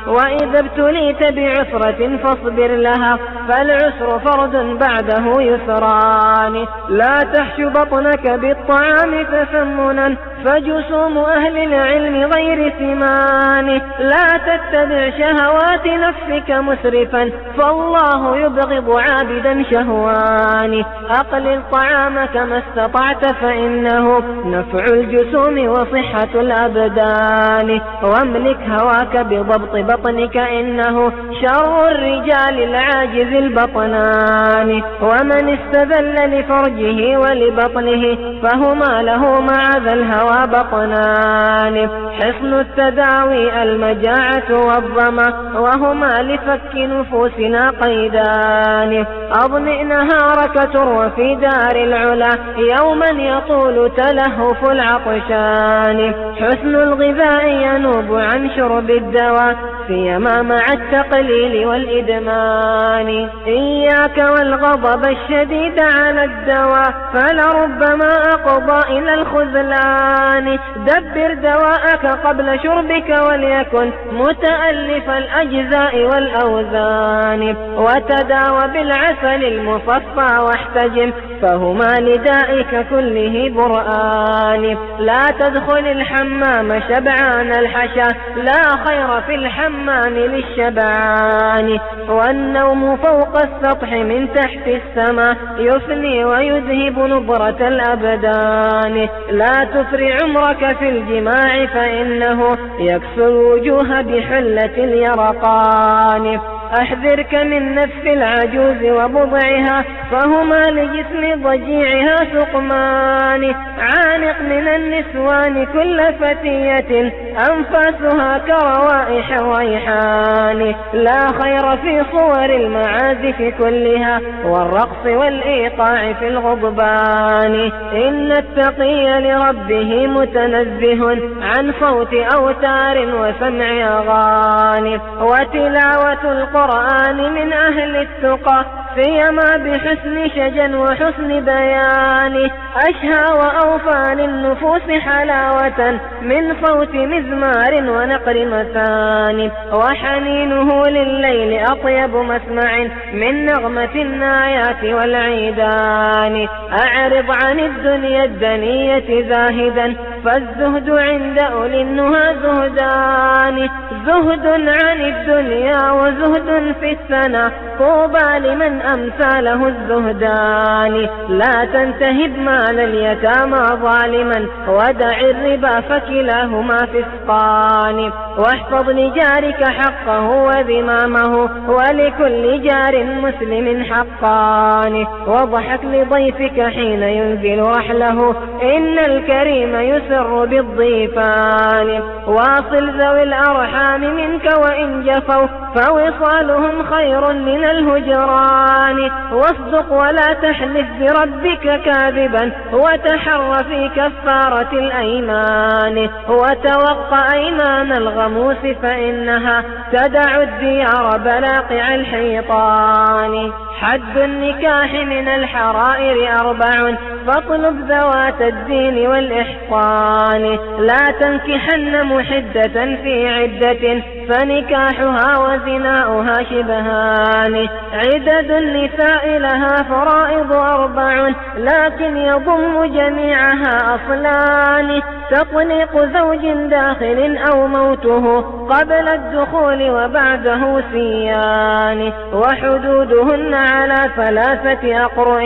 وإذا ابتليت بعسرة فاصبر لها، فالعسر فرد بعده يسران. لا تحش بطنك بالطعام تسمنا، فجسوم أهل العلم غير سمان. لا تتبع شهوات نفسك مسرفا، فالله يبغض عابدا شهوان. أقلل طعامك ما استطعت، فإنه نفع الجسوم وصحة الأبدان. واملك هواك بضبط بطنك، إنه شر الرجال العاجز البطنان. ومن استذل لفرجه ولبطنه، فهما له مع ذا الهوى بطنان. حصن التداوي المجاعة والظما، وهما لفك نفوسنا قيدان. أضمئ نهارك تروى في دار العلا، يوما يطول تلهف العطشان. حسن الغذاء ينوب عن شرب الدواء، سيما مع التقليل والإدمان. إياك والغضب الشديد على الدواء، فلربما أقضى إلى الخذلان. دبر دواءك قبل شربك، وليكن متألف الأجزاء والأوزان. وتداوى بالعسل المصفى واحتجم، فهما لدائك كله برآن. لا تدخل الحمام شبعان الحشا، لا خير في الحمام للشبعان. والنوم فوق السطح من تحت السماء، يفني ويذهب نضرة الأبدان. لا تفرع عمرك في الجماع، فإنه يكسو الوجوه بحلة اليرقان. أحذرك من نف العجوز وبضعها، فهما لجسم ضجيعها سقمان. عانق من النسوان كل فتية، أنفاسها كروائح الريحان. لا خير في صور المعازف كلها، والرقص والإيقاع في الغضبان. إن التقي لربه متنزه عن صوت أوتار وسمع أغاني. وتلاوة القرآن من أهل التقى، سيما بحسن شجن وحسن بيان. أشهى وأوفى للنفوس حلاوة من صوت مزمار ونقر مثان. وحنينه لليل أطيب مسمع من نغمة النايات والعيدان. أعرض عن الدنيا الدنية زاهدا، فالزهد عند أولي النهى زهدان. زهد عن الدنيا وزهد في السنة، طوبى لمن أمثاله الزهدان. لا تنتهب مال اليتامى ظالما، ودع الربا فكلاهما فسقان. واحفظ لجارك حقه وذمامه، ولكل جار مسلم حقان. واضحك لضيفك حين ينزل رحله، إن الكريم يسر بالضيفان. واصل ذوي الأرحام منك وإن جفوا، فوصالهم خير من الهجران. واصدق ولا تحلف بربك كاذبا، وتحر في كفارة الأيمان. وتوقع أيمان الغموس، فإنها تدع الديار بلاقع الحيطان. حد النكاح من الحرائر 4، فاطلب ذوات الدين والإحصان. لا تنكحن محدة في عدة، فنكاحها وزناؤها شبهان. عدد النساء لها فرائض 4، لكن يضم جميعها أصلان. تطليق زوج داخل أو موته قبل الدخول وبعده سيان. وحدودهن على 3 أقرؤ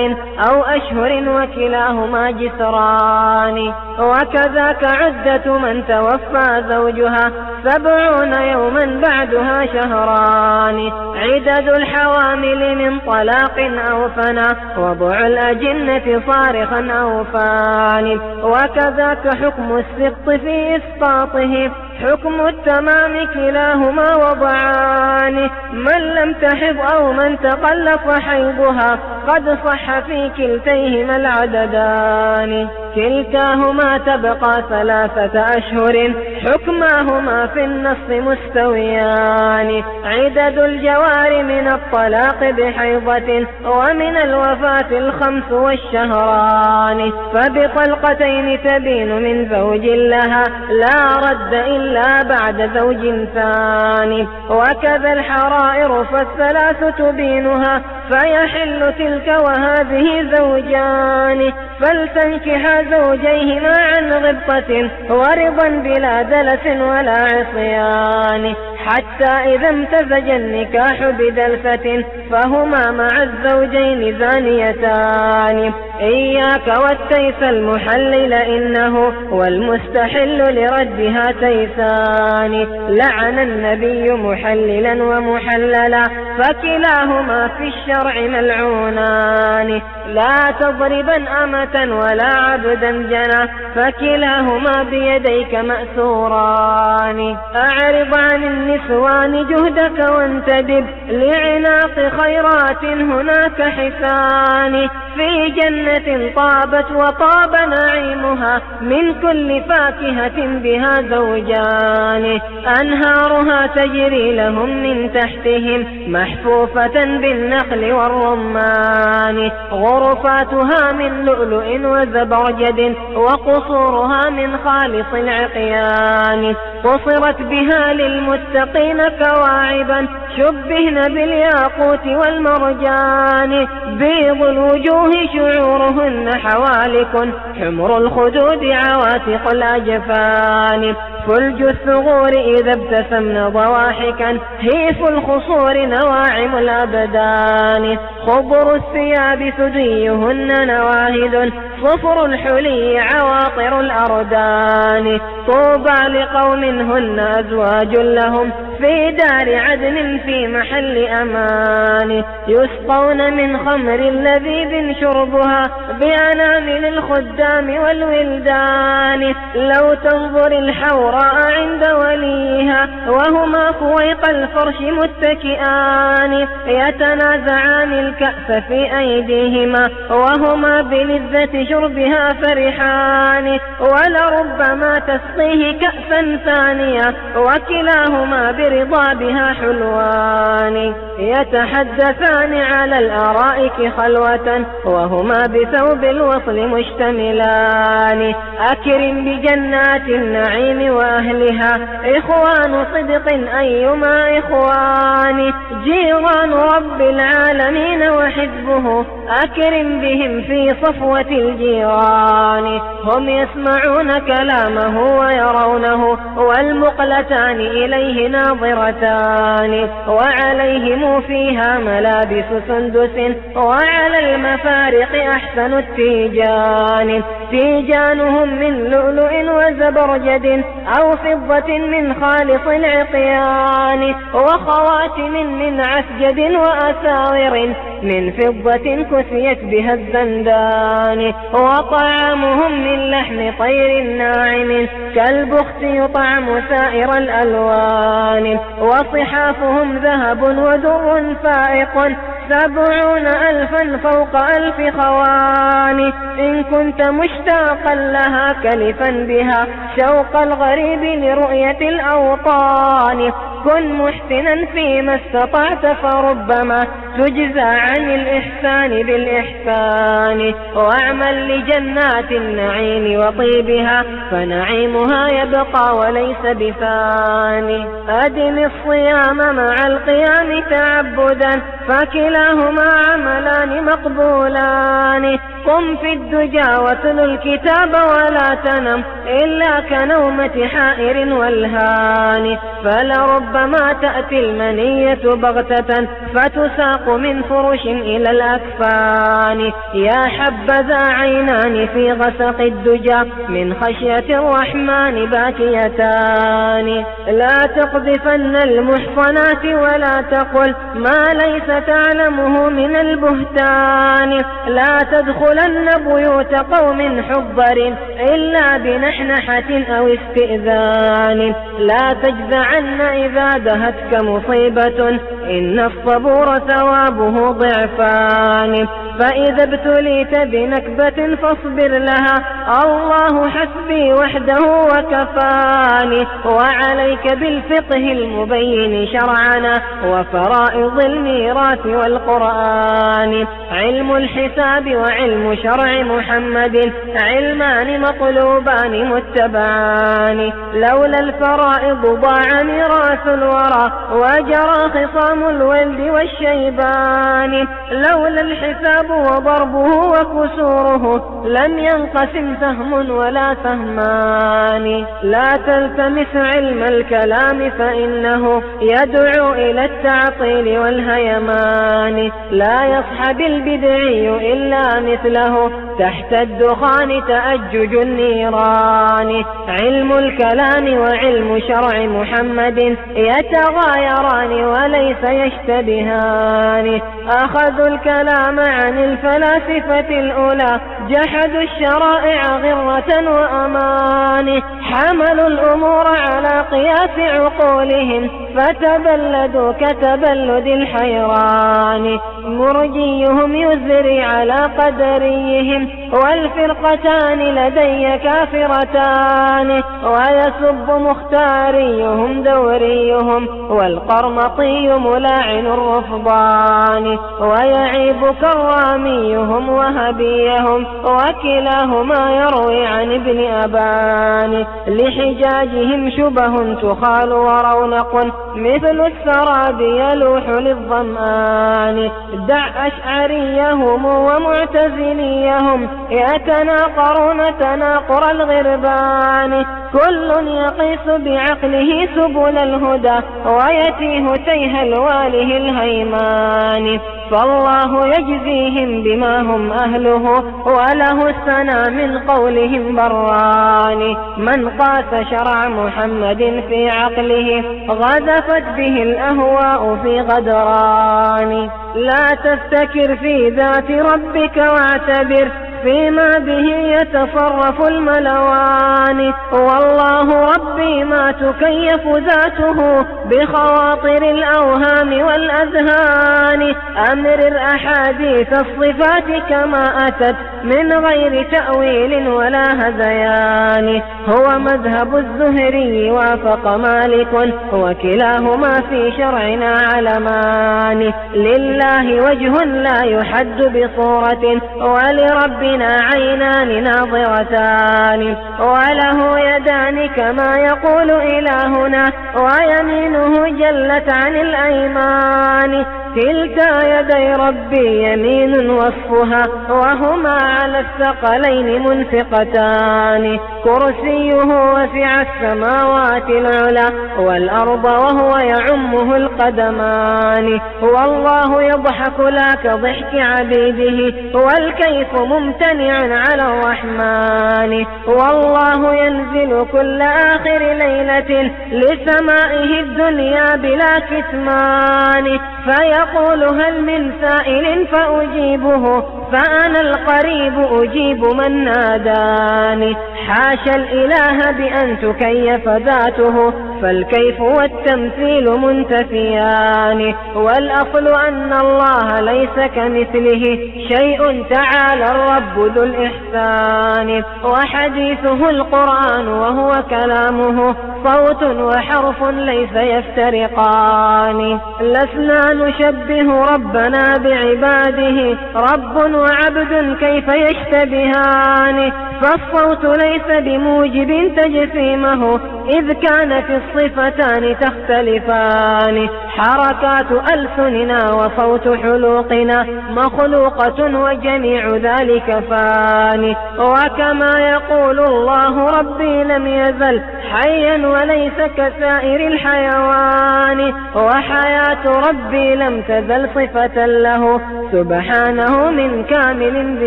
أو أشهر، وكلاهما جسران. وكذاك عدة من توفى زوجها 70 يوما بعدها شهران. عدد الحوامل من طلاق أو فنا، وضع الأجنة صارخا أو فان. وكذاك حكم السقط في إسقاطه، حكم التمام كلاهما وضعان. من لم تحض أو من تقلف حيضها، قد صح في كلتيهما العددان. كلتاهما تبقى 3 أشهر، حكماهما في النص مستويان. عدد الجوار من الطلاق بحيضة، ومن الوفاة 5 والشهران. فبطلقتين تبين من زوج لها، لا رد إلا إلا بعد زوج ثاني. وكذا الحرائر فالثلاث تبينها فيحل تلك وهذه زوجان. فلتنكح زوجيهما عن غبطة ورضا بلا دلس ولا عصيان، حتى إذا امتزج النكاح بدلسة فهما مع الزوجين زانيتان. إياك والتيس المحلل إنه والمستحل لردها تيسان. لعن النبي محللا ومحللا فكلاهما في الشرع ملعونان. لا تضربا أمة ولا عبدا جنى فكلاهما بيديك مأسوران. أعرض عن النسوان جهدك وانتدب لعناق خيرات هناك حسان. في جنة طابت وطاب نعيمها من كل فاكهة بها زوجان. أنهارها تجري لهم من تحتهم محفوفة بالنخل والرمان. غرفاتها من لؤلؤ وزبرجد وقصورها من خالص العقيان. قصرت بها للمتقين كواعبا شبهن بالياقوت والمرجان. بيض الوجوه شعورهن حوالك حمر الخدود عواتق الأجفان. فلج الثغور إذا ابتسمن ضواحكا هيف الخصور نواعم الأبدان. خضر الثياب ثديهن نواهد صفر الحلي عواطر الأردان. طوبى لقوم هن أزواج لهم في دار عدن في محل أمان. يسقون من خمر لذيذ شربها بأنامل الخدام والولدان. لو تنظر الحوراء عند وليها وهما فويق الفرش متكئان. يتنازعان الكأس في أيديهما وهما بلذة شربها فرحان. ولربما تسقيه كأسا ثانية وكلاهما برضا بها حلوان. يتحدثان على الأرائك خلوة وهما بثوب الوصل مشتملان. أكرم بجنات النعيم وأهلها إخوان صدق أيما إخوان. جيران رب العالمين وحزبه أكرم بهم في صفوة الجيران. هم يسمعون كلامه ويرونه والمقلتان إليه ناظرتان. وعليهم فيها ملابس سندس وعلى المفارق أحسن التيجان. تيجانهم من لؤلؤ وزبرجد أو فضة من خالص العقيان. وخواتم من عسجد وأساور من فضة كسيت بها الزندان. وطعامهم من لحم طير ناعم كالبخت يطعم سائر الألوان. وصحافهم ذهب ودر فائق 70,000 فوق 1000 خوان. إن كنت مشتاقا لها كلفا بها شوق الغريب لرؤية الأوطان. كن محسنا فيما استطعت فربما تجزى عن الإحسان بالإحسان. واعمل لجنات النعيم وطيبها فنعيمها يبقى وليس بفاني. أدم الصيام مع القيام تعبدا فكلاهما عملان مقبولان. قم في الدجى واتل الكتاب ولا تنم إلا كنومة حائر والهان. فلربما تأتي المنية بغتة فتساق من فرش إلى الأكفان. يا حبذا عينان في غسق الدجى من خشية الرحمن باكيتان. لا تقذفن المحصنات ولا تقل ما ليس تعلمه من البهتان. لا تدخلن بيوت قوم حضر إلا بنحنحة أو استئذان. لا تجزعن إذا دهتك مصيبة إن الصبور ثوابه ضعفان. فإذا ابتليت بنكبة فاصبر لها، الله حسبي وحده وكفاني. وعليك بالفقه المبين شرعنا وفرائض الميراث والقرآن. علم الحساب وعلم شرع محمد علمان مطلوبان متبعان. لولا الفرائض ضاع ميراث الورى وجرى خصام الولد والشيبان. لولا الحساب وضربه وكسوره لم ينقسم سهم ولا سهمان. لا تلتمس علم الكلام فإنه يدعو إلى التعطيل والهيمان. لا يصحب البدعي إلا مثله تحت الدخان تأجج النيران. علم الكلام وعلم شرع محمد يتغايران وليس يشتبهان. أخذوا الكلام عن الفلاسفة الأولى جحدوا الشرائع غرة وأمان. حملوا الأمور على قياس عقولهم فتبلدوا كتبلد الحيران. مرجيهم يزري على قدريهم والفرقتان لدي كافرتان. ويسب مختاريهم دوريهم والقرمطي ملاعن الرفضان. ويعيب كراميهم وهبيهم وكلاهما يروي عن ابن أبان. لحجاجهم شبه تخال ورونق مثل السراب يلوح للظمآن. دع أشعريهم ومعتزليهم يتناقرون تناقر الغربان. كل يقيس بعقله سبل الهدى ويتيه تيه الواله الهيمان. فالله يجزيهم بما هم أهله وله الثنى من قولهم بران. من قاس شرع محمد في عقله غذفت به الأهواء في غدران. لا تفتكر في ذات ربك واعتبر فيما به يتصرف الملوان. والله ربي ما تكيف ذاته بخواطر الأوهام والأذهان. أمرر أحاديث الصفات كما أتت من غير تأويل ولا هذيان. هو مذهب الزهري وافق مالك وكلاهما في شرعنا علمان. لله وجه لا يحد بصورة ولربنا عينان ناظرتان. وله يدان كما يقول إلهنا ويمينه جلت عن الأيمان. كلتا يدي ربي يمين وصفها وهما على الثقلين منفقتان. كرسيه وسع السماوات العلى والأرض وهو يعمه القدمان. والله يضحك لا كضحك عبيده والكيف ممتنع على الرحمن. والله ينزل كل آخر ليلة لسمائه الدنيا بلا كتمان. فيقول هل من سائل فأجيبه فأنا القريب أجيب من ناداني. حاشا الإله بأن تكيف ذاته فالكيف والتمثيل منتفيان. والأصل أن الله ليس كمثله شيء تعالى الرب ذو الإحسان. وحديثه القرآن وهو كلامه صوت وحرف ليس يفترقان. لسنا نشبه ربنا بعباده رب وعبد كيف يشتبهان. فالصوت ليس بموجب تجسيمه إذ كان في الصفتان تختلفان. حركات ألسننا وصوت حلوقنا مخلوقة وجميع ذلك فان. وكما يقول الله ربي لم يزل حيا وليس كسائر الحيوان. وحياة ربي لم تزل صفة له سبحانه من كامل ذي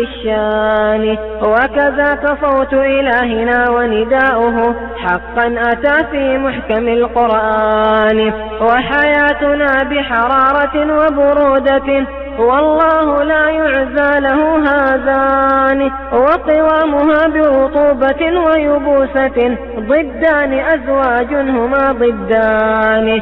الشان. وكذاك صوت إلهنا ونداؤه حقا أتى في محكم القرآن. وحياتنا بحرارة وبرودة والله لا يعزى له هذان. وقوامها برطوبة ويبوسة ضدان أزواج هما ضدان.